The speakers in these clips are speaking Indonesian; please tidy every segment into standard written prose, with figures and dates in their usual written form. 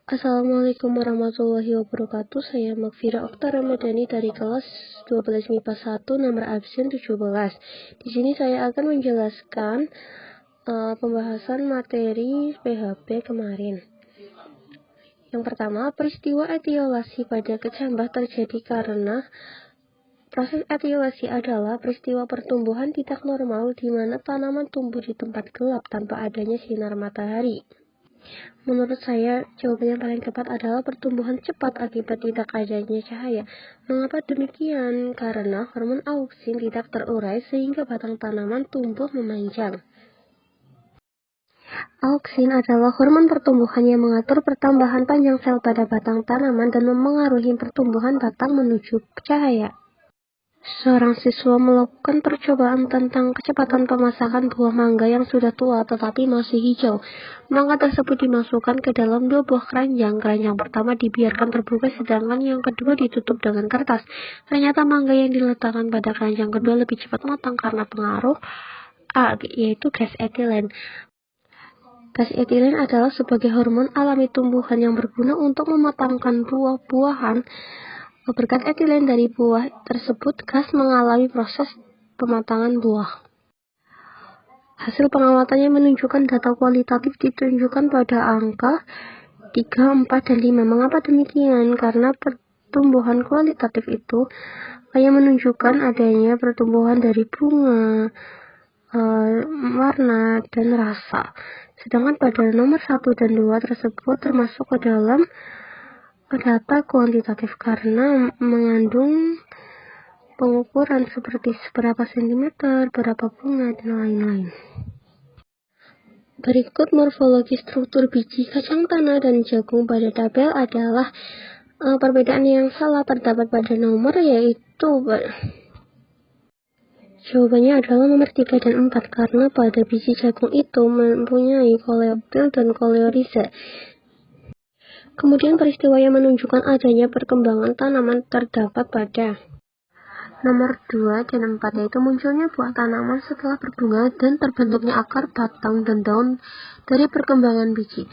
Assalamualaikum warahmatullahi wabarakatuh. Saya Makfira Okta Ramadhani dari kelas 12 MIPA 1 nomor absen 17. Di sini saya akan menjelaskan pembahasan materi PHP kemarin. Yang pertama, peristiwa etiolasi pada kecambah terjadi karena proses etiolasi adalah peristiwa pertumbuhan tidak normal di mana tanaman tumbuh di tempat gelap tanpa adanya sinar matahari. Menurut saya, jawaban yang paling tepat adalah pertumbuhan cepat akibat tidak adanya cahaya. Mengapa demikian? Karena hormon auksin tidak terurai sehingga batang tanaman tumbuh memanjang. Auksin adalah hormon pertumbuhan yang mengatur pertambahan panjang sel pada batang tanaman dan memengaruhi pertumbuhan batang menuju cahaya. Seorang siswa melakukan percobaan tentang kecepatan pemasakan buah mangga yang sudah tua tetapi masih hijau. Mangga tersebut dimasukkan ke dalam 2 buah keranjang. Keranjang pertama dibiarkan terbuka sedangkan yang kedua ditutup dengan kertas. Ternyata mangga yang diletakkan pada keranjang kedua lebih cepat matang karena pengaruh A, yaitu gas etilen. Gas etilen adalah sebagai hormon alami tumbuhan yang berguna untuk mematangkan buah-buahan. Berkat etilen dari buah tersebut, gas mengalami proses pematangan buah. Hasil pengawatannya menunjukkan data kualitatif ditunjukkan pada angka 3, 4, dan 5. Mengapa demikian? Karena pertumbuhan kualitatif itu hanya menunjukkan adanya pertumbuhan dari bunga, warna, dan rasa. Sedangkan pada nomor 1 dan 2 tersebut termasuk ke dalam data kuantitatif karena mengandung pengukuran seperti seberapa sentimeter, berapa bunga, dan lain-lain. Berikut morfologi struktur biji kacang tanah dan jagung pada tabel adalah perbedaan yang salah terdapat pada nomor, yaitu jawabannya adalah nomor 3 dan 4 karena pada biji jagung itu mempunyai koleoptil dan koleoriza. Kemudian peristiwa yang menunjukkan adanya perkembangan tanaman terdapat pada nomor 2 dan 4, yaitu munculnya buah tanaman setelah berbunga dan terbentuknya akar, batang, dan daun dari perkembangan biji.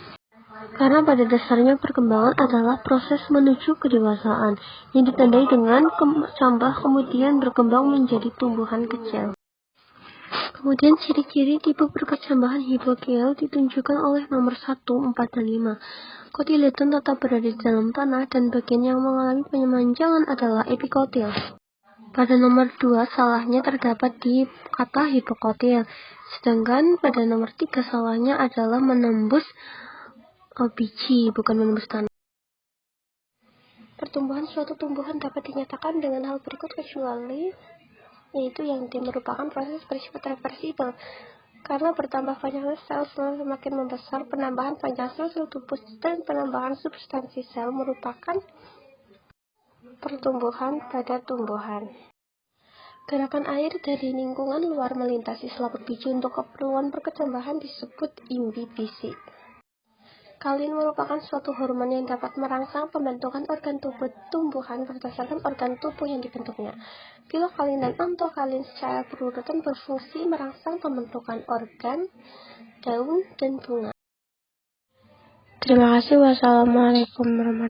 Karena pada dasarnya perkembangan adalah proses menuju kedewasaan yang ditandai dengan kecambah kemudian berkembang menjadi tumbuhan kecil. Kemudian ciri-ciri tipe perkecambahan hidrokiel ditunjukkan oleh nomor 1, 4, dan 5. Kotiledon tetap berada di dalam tanah dan bagian yang mengalami pemanjangan adalah epikotil. Pada nomor 2 salahnya terdapat di kata hipokotil, sedangkan pada nomor 3 salahnya adalah menembus biji, bukan menembus tanah. Pertumbuhan suatu tumbuhan dapat dinyatakan dengan hal berikut kecuali yaitu yang merupakan proses bersifat reversibel. Karena bertambah panjang sel semakin membesar, penambahan panjang sel tubuh dan penambahan substansi sel merupakan pertumbuhan pada tumbuhan. Gerakan air dari lingkungan luar melintasi selaput biji untuk keperluan perkecambahan disebut imbibisi. Kalin merupakan suatu hormon yang dapat merangsang pembentukan organ tubuh tumbuhan berdasarkan organ tubuh yang dibentuknya. Pilokalin dan antokalin secara berurutan berfungsi merangsang pembentukan organ, daun, dan bunga. Terima kasih. Wassalamualaikum warahmatullahi wabarakatuh.